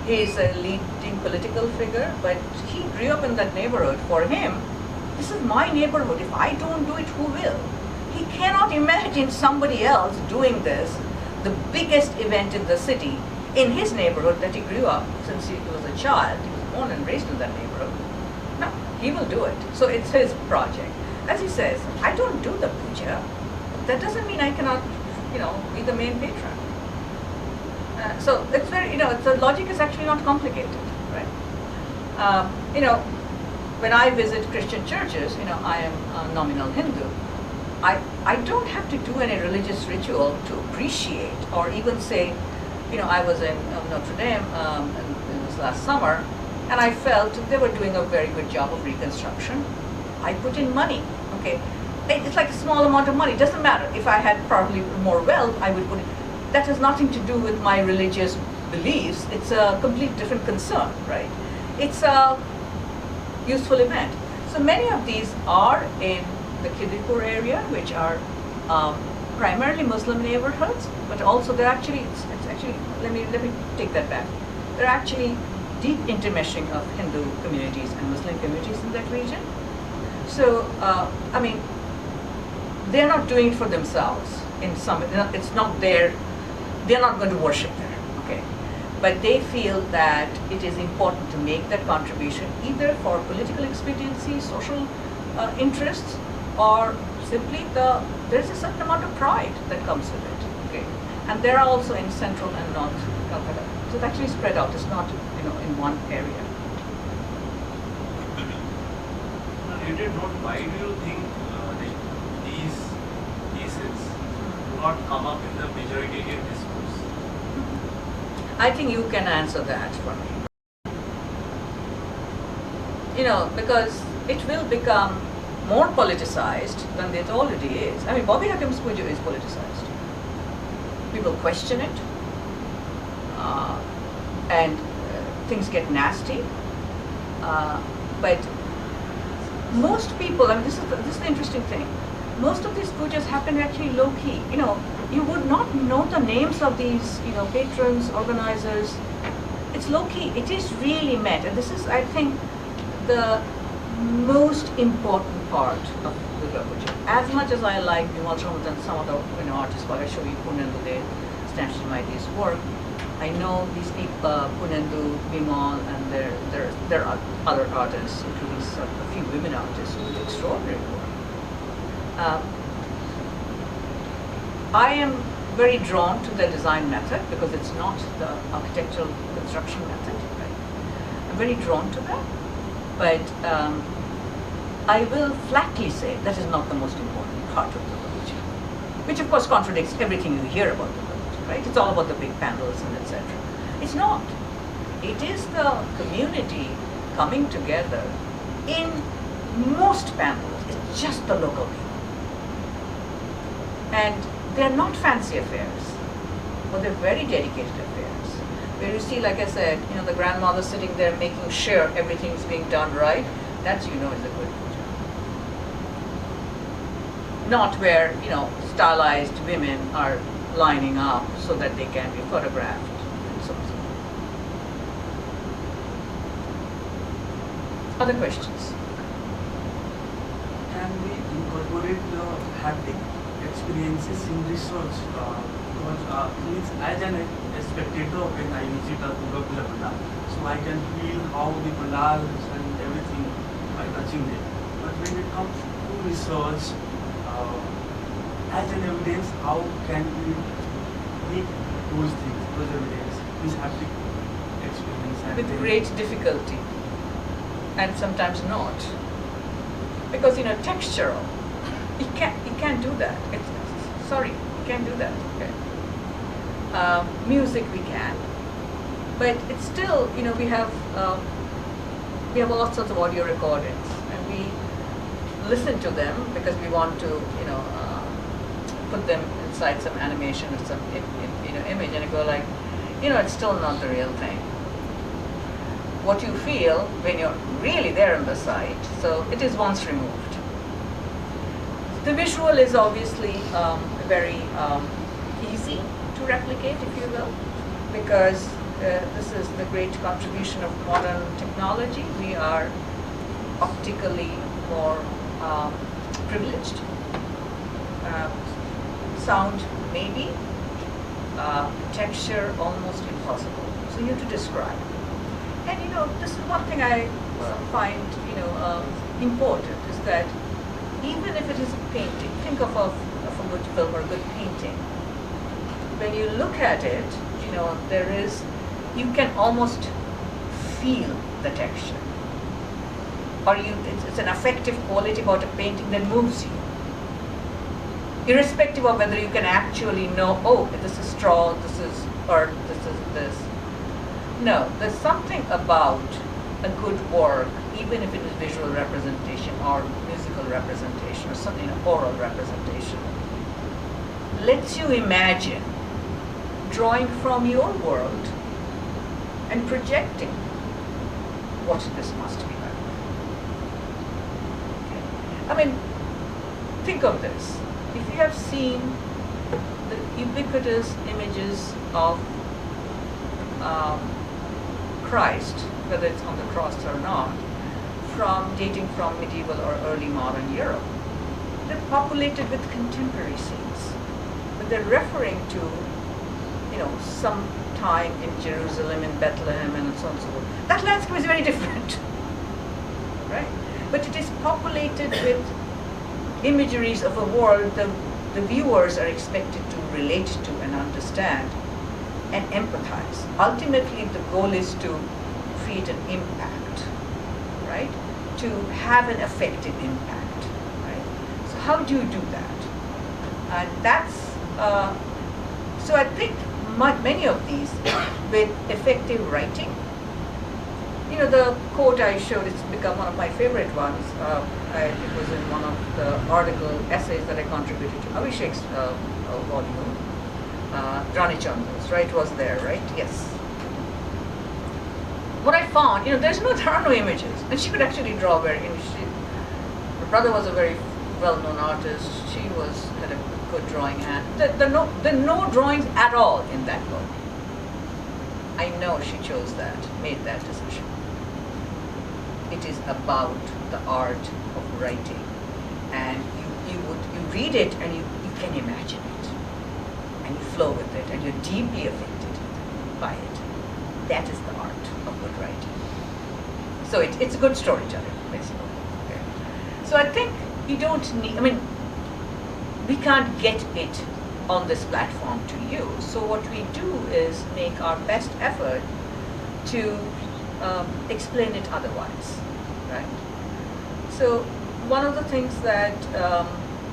he's a leading political figure, but he grew up in that neighborhood. For him, this is my neighborhood. If I don't do it, who will? He cannot imagine somebody else doing this, the biggest event in the city, in his neighborhood that he grew up since he was a child. He was born and raised in that neighborhood. No, he will do it. So it's his project. As he says, I don't do the puja. That doesn't mean I cannot, you know, be the main patron. So it's very, you know, the logic is actually not complicated, right? You know, when I visit Christian churches, you know, I am a nominal Hindu. I don't have to do any religious ritual to appreciate or even say, you know, I was in Notre Dame in this last summer, and I felt they were doing a very good job of reconstruction. I put in money, okay? It's like a small amount of money. It doesn't matter. If I had probably more wealth, I would put it. That has nothing to do with my religious beliefs. It's a complete different concern, right? It's a useful event. So many of these are in the Kidipur area, which are primarily Muslim neighborhoods, but also they're actually, it's actually, let me take that back. There are actually deep intermeshing of Hindu communities and Muslim communities in that region. So, I mean, they're not doing it for themselves. In some, it's not their, they're not going to worship there, okay? But they feel that it is important to make that contribution either for political expediency, social interests, or simply there's a certain amount of pride that comes with it, okay? And they're also in central and north Calcutta. So it's actually spread out. It's not, you know, in one area. You did not. Why do you think these cases do not come up in the majoritarian discourse? I think you can answer that for me. You know, because it will become more politicized than it already is. I mean, Bobby Hakim's puja is politicized. People question it, and things get nasty. But most people, I mean, this is the interesting thing. Most of these pujas happen actually low key. You know, you would not know the names of these, you know, patrons, organizers. It's low key. It is really meant, and this is, I think, the most important part of the Durga Puja. As much as I like Bimal Chaudhary and some of the, you know, artists, Bhagashovi, Punendu, they stand to my this work. I know these people, Punendu, Bimal, and there are other artists, including a few women artists who do extraordinary work. I am very drawn to the design method because it's not the architectural construction method. Right? I'm very drawn to that, but I will flatly say that is not the most important part of the Durga Puja, which of course contradicts everything you hear about the Durga Puja. right? It's all about the big panels and etc. It's not. It is the community coming together. In most panels, it's just the local people. And they're not fancy affairs, but they're very dedicated affairs. Where you see, like I said, the grandmother sitting there making sure everything's being done right, that's, is a good puja. Not where, stylized women are lining up so that they can be photographed and so on. Other questions? Can we incorporate the haptic experiences in research? Because means as an spectator, when I visit a Durga Pandal, so I can feel how the pandals and everything by touching them. But when it comes to research, as an evidence, how can we make those things, those evidence, this haptic experience? And With great difficulty, and sometimes not, because textural, you can't do that. Sorry, you can't do that. Okay. Music we can, but it's still we have all sorts of audio recordings, and we listen to them because we want to put them inside some animation or some image, and you go like, it's still not the real thing. What you feel when you're really there on the site, so it is once removed. The visual is obviously very easy to replicate, if you will, because this is the great contribution of modern technology. We are optically more privileged. Sound, maybe. Texture, almost impossible. So you have to describe. And this is one thing I find important, is that even if it is a painting, think of a good film or a good painting. When you look at it, you can almost feel the texture, or it's an affective quality about a painting that moves you, irrespective of whether you can actually know, oh, this is straw, this is earth, this is this. No, there's something about a good work, even if it is visual representation or musical representation or something, oral representation, lets you imagine drawing from your world and projecting what this must be like. Okay. I mean, think of this. If you have seen the ubiquitous images of Christ, whether it's on the cross or not, dating from medieval or early modern Europe, they're populated with contemporary scenes, but they're referring to, some time in Jerusalem, in Bethlehem, and so on and so forth. That landscape is very different, right? But it is populated with imageries of a world the viewers are expected to relate to and understand and empathize. Ultimately, the goal is to create an impact, right? To have an effective impact, right? So how do you do that? And that's, so I think many of these with effective writing. The quote I showed, it's become one of my favorite ones. It was in one of the essays that I contributed to Abhishek's volume. Rani Chandra's, right, was there, right? Yes. What I found, there are no images, and she could actually draw very. Her brother was a very well-known artist. She had a good drawing hand. There are no drawings at all in that book. I know she chose that, made that decision. It is about the art of writing, and you read it and you can imagine it, and you flow with it, and you're deeply affected by it. That is the art of good writing. So it's a good storytelling, basically. Okay. So I think you don't need. We can't get it on this platform to you. So what we do is make our best effort to explain it otherwise, right? So one of the things that,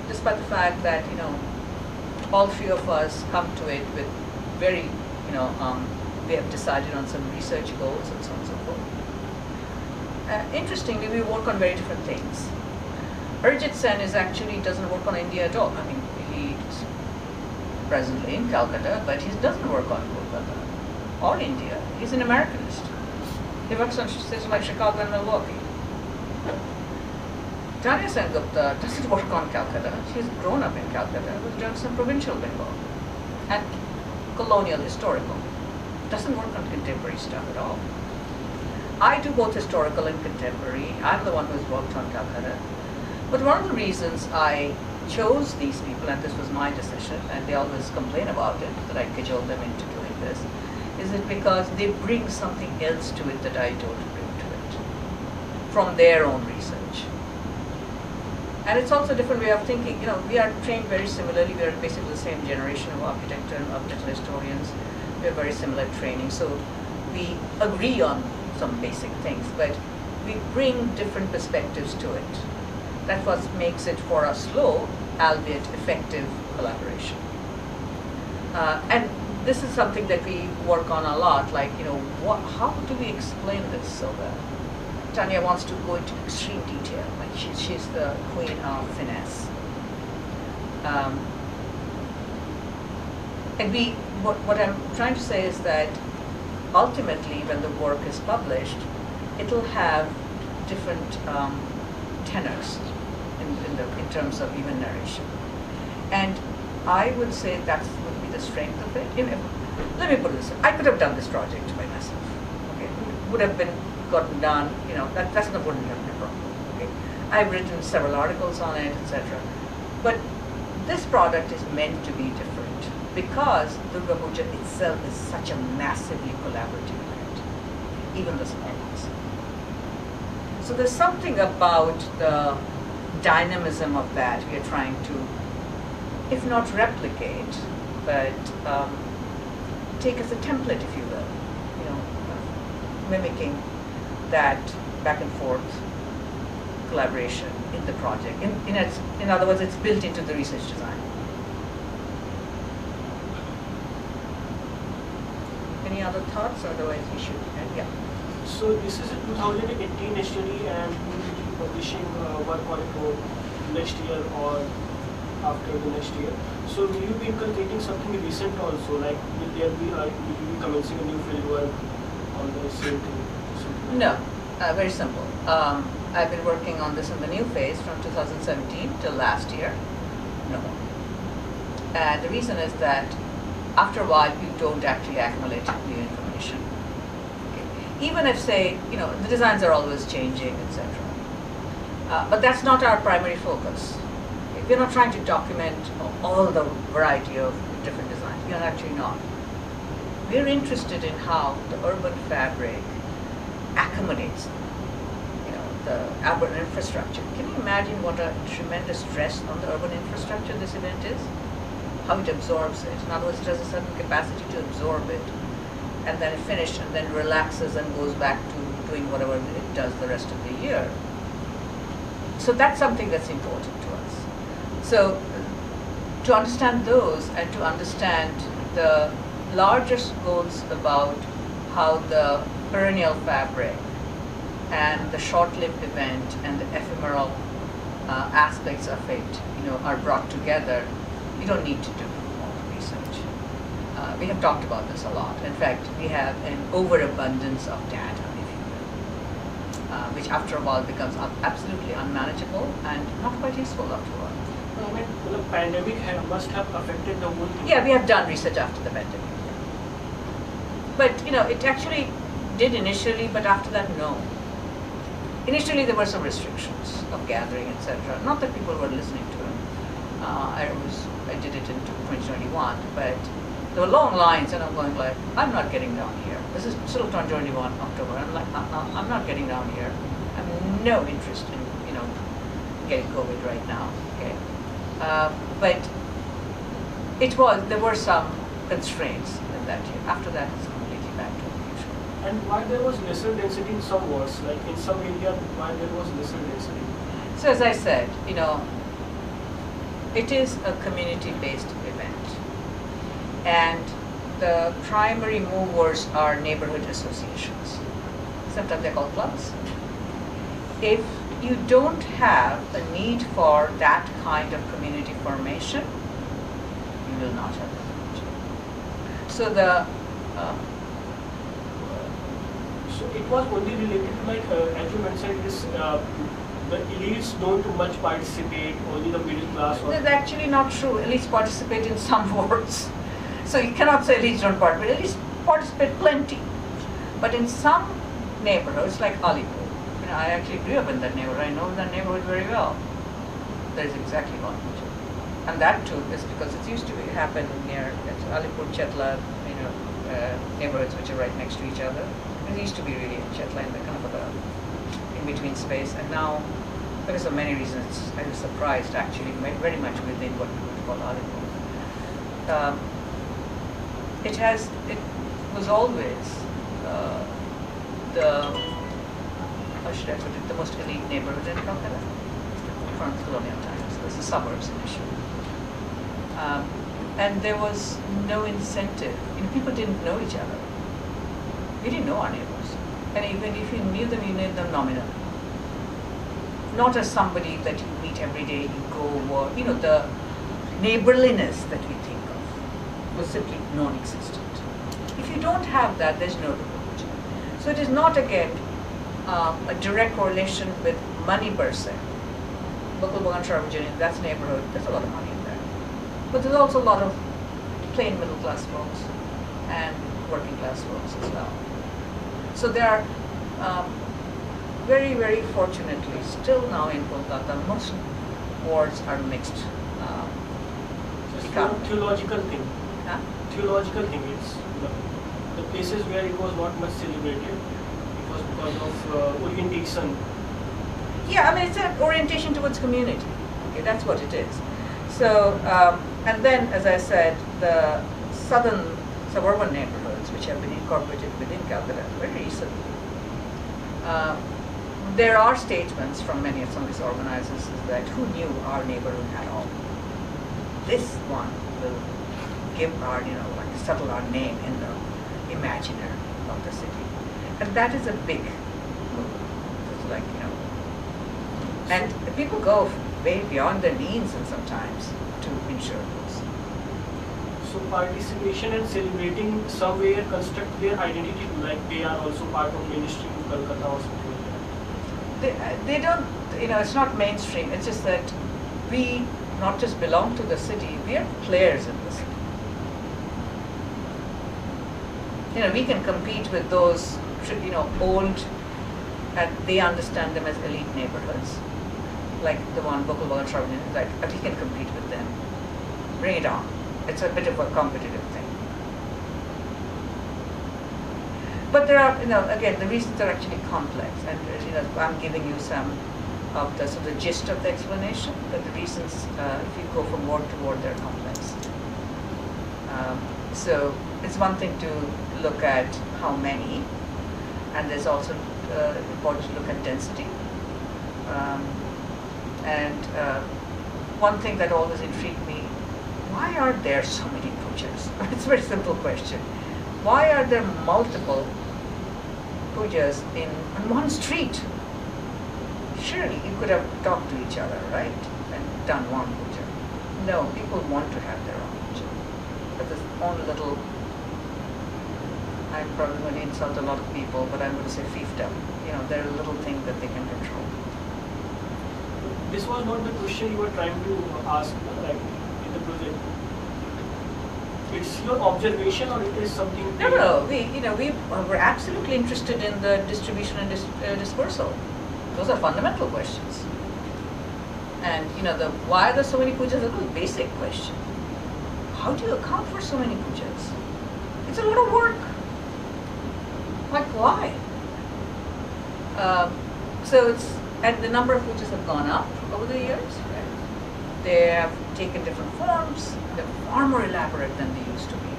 despite the fact that all three of us come to it with very, we have decided on some research goals and so on and so forth. Interestingly, we work on very different things. Arijit Sen doesn't work on India at all. I mean, he's presently in Calcutta, but he doesn't work on Kolkata or India. He's an Americanist. He works on cities like Chicago and Milwaukee. Tanya Sengupta doesn't work on Calcutta. She's grown up in Calcutta, was doing some provincial Bengal and colonial historical. Doesn't work on contemporary stuff at all. I do both historical and contemporary. I'm the one who's worked on Calcutta. But one of the reasons I chose these people, and this was my decision, and they always complain about it, that I cajoled them into doing this, is it because they bring something else to it that I don't bring to it, from their own research. And it's also a different way of thinking. We are trained very similarly. We are basically the same generation of architecture and architectural historians. We have very similar training. So we agree on some basic things, but we bring different perspectives to it. That's what makes it for a slow, albeit effective collaboration. And this is something that we work on a lot, like, how do we explain this so well? Tanya wants to go into extreme detail, like she's the queen of finesse. And what I'm trying to say is that ultimately, when the work is published, it'll have different tenors in terms of even narration. And I would say that would be the strength of it. Let me put it this way: I could have done this project by myself. Okay, it would have been gotten done. That's not wouldn't have been a problem. Okay, I've written several articles on it, etc. But this product is meant to be different because Durga Puja itself is such a massively collaborative event, even the small ones. So there's something about the dynamism of that we are trying to, if not replicate, but take as a template, if you will, mimicking that back and forth collaboration in the project. In other words, it's built into the research design. Any other thoughts? Otherwise, we should end. Yeah. So this is a 2018 study, and we will be publishing work on it for next year or after the next year. So will you be inculcating something recent also? Like will you be commencing a new field work on the same thing? No, very simple. I've been working on this in the new phase from 2017 till last year. No more. And the reason is that after a while you don't actually accumulate new information. Okay. Even if, say, the designs are always changing, etc. But that's not our primary focus. Okay. We're not trying to document all the variety of different designs. We are actually not. We're interested in how the urban fabric accommodates the urban infrastructure. Can you imagine what a tremendous stress on the urban infrastructure this event is? How it absorbs it. In other words, it has a certain capacity to absorb it, and then finish, and then relaxes and goes back to doing whatever it does the rest of the year. So that's something that's important to us. So to understand those and to understand the larger goals about how the perennial fabric and the short-lived event and the ephemeral aspects of it, are brought together, you don't need to do more research. We have talked about this a lot. In fact, we have an overabundance of data, if you will, which after a while becomes absolutely unmanageable and not quite useful after a while. I mean, the pandemic must have affected the whole thing. Yeah, we have done research after the pandemic. But, it actually did initially, but after that, no. Initially, there were some restrictions of gathering, etc. Not that people were listening to him. I did it in 2021, but there were long lines, and I'm going like, I'm not getting down here. This is still 2021 October. I'm like, I'm not getting down here. I have no interest in, getting COVID right now. Okay, but there were some constraints in that year. After that, it's completely back to usual. And why there was lesser density in some wards, like in some areas, why there was lesser density? So as I said, it is a community-based event, and the primary movers are neighborhood associations. Sometimes they're called clubs. If you don't have a need for that kind of community formation, you will not have the community. So So it was only related to, like, as you mentioned, this the elites don't much participate, only the middle class. Or that's actually not true. Elites participate in some wards. So you cannot say elites don't participate. Elites participate plenty. But in some neighborhoods, like Alipur, I actually grew up in that neighborhood. I know that neighborhood very well. There is exactly one puja. And that too is because it used to happen near Alipur, Chetla, neighborhoods which are right next to each other. It used to be really in Chetla in the kind of a in-between space. And now, because of many reasons, I was surprised actually, very much within what we would call Alipur. It was always how should I put it, the most elite neighborhood in Calcutta from colonial times. It was the suburbs initially. And there was no incentive. People didn't know each other. We didn't know our neighbors. And even if you knew them, you knew them nominally. Not as somebody that you meet every day, you go, or, the neighborliness that we think of was simply non-existent. If you don't have that, there's no neighborhood. So it is not, again, a direct correlation with money per se. Local Bhagan Virginia, that's a neighborhood, there's a lot of money in there. But there's also a lot of plain middle class folks and working class folks as well. So there are, very, very fortunately, still now in Kolkata, most wards are mixed. It's a theological thing. Huh? Theological thing. It's the places where it was not much celebrated. It was because of orientation. Yeah, it's an orientation towards community. Okay, that's what it is. So, and then, as I said, the southern suburban neighborhoods, which have been incorporated within Calcutta very recently, there are statements from many of some of these organizers that who knew our neighborhood at all. This one will give our, like settle our name in the imaginary of the city. And that is a big move. It's like, and people go way beyond their means and sometimes to ensure those. So participation and celebrating somewhere construct their identity, like they are also part of mainstream Kolkata or something like that. They don't, it's not mainstream. It's just that we not just belong to the city, we are players in the city. We can compete with those, old, and they understand them as elite neighborhoods, like the one Bokul Bhagan, but he can compete with them. Bring it on. It's a bit of a competitive thing. But there are, again, the reasons are actually complex, and I'm giving you some of the sort of gist of the explanation. But the reasons, if you go from ward to ward, they're complex. So it's one thing to look at how many, and there's also important to look at density. One thing that always intrigued me: why are there so many pujas? It's a very simple question. Why are there multiple pujas on one street? Surely you could have talked to each other, right? And done one puja. No, people want to have their own puja. But this own little, I'm probably going to insult a lot of people, but I'm going to say fiefdom. They're a little thing that they can control. This was not the question you were trying to ask, like, in the project. It's your observation, or it is something? No. We were absolutely interested in the distribution and dispersal. Those are fundamental questions. And why are there so many pujas? Is a very basic question. How do you account for so many pujas? It's a lot of work. Like why? And the number of pujas have gone up over the years. Right? They have taken different forms. They're far more elaborate than they used to be.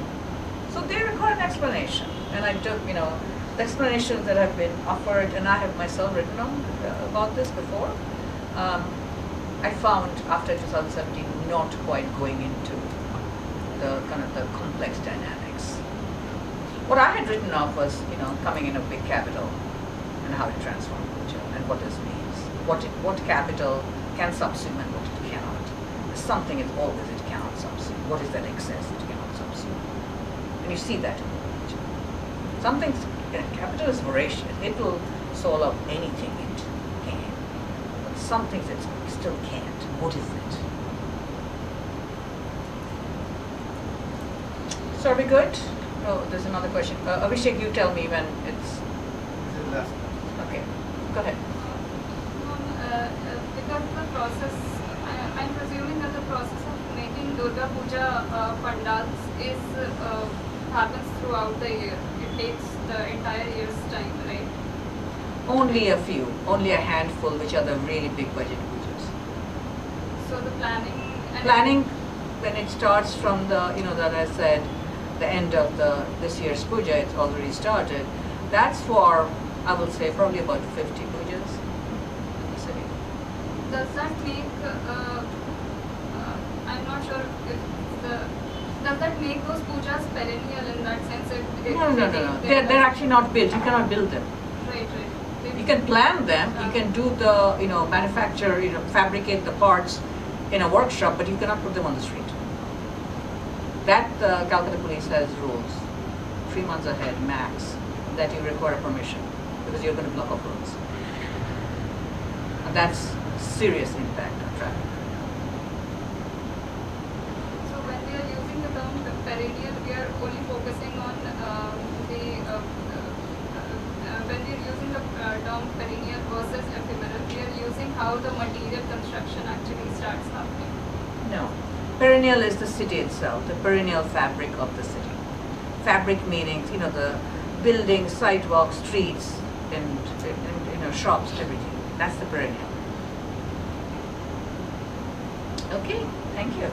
So they require an explanation. And I took, the explanations that have been offered, and I have myself written on about this before. I found after 2017 not quite going into the kind of the complex dynamics What I had written off was, coming in a big capital and how it transformed Puja and what this means. What capital can subsume and what it cannot. Something is always it cannot subsume. What is that excess it cannot subsume? And you see that in Puja. Something, capital is voracious. It will swallow up anything it can. But some things it still can't. What is it? So are we good? Oh, there's another question. Abhishek, you tell me when it's... This is last. Okay, go ahead. Because the process, I'm presuming that the process of making Durga Puja pandals happens throughout the year. It takes the entire year's time, right? Only a few, only a handful, which are the really big budget pujas. So the planning... Planning, when it starts from the, that I said, the end of this year's puja, it's already started. That's for, I will say, probably about 50 pujas in the city. Does that make, I'm not sure if does that make those pujas perennial in that sense? No. They're actually not built. You cannot build them. Right. You can plan them. You can do the, manufacture, fabricate the parts in a workshop, but you cannot put them on the street. That Calcutta Police has rules, 3 months ahead max, that you require permission because you're going to block off roads. And that's serious impact on traffic. So when we are using the term perennial, we are only focusing on when we are using the term perennial versus ephemeral, we are using how the material construction actually starts happening. No. Perennial is the city itself, the perennial fabric of the city. Fabric meaning, the buildings, sidewalks, streets, and shops, everything. That's the perennial. Okay, thank you.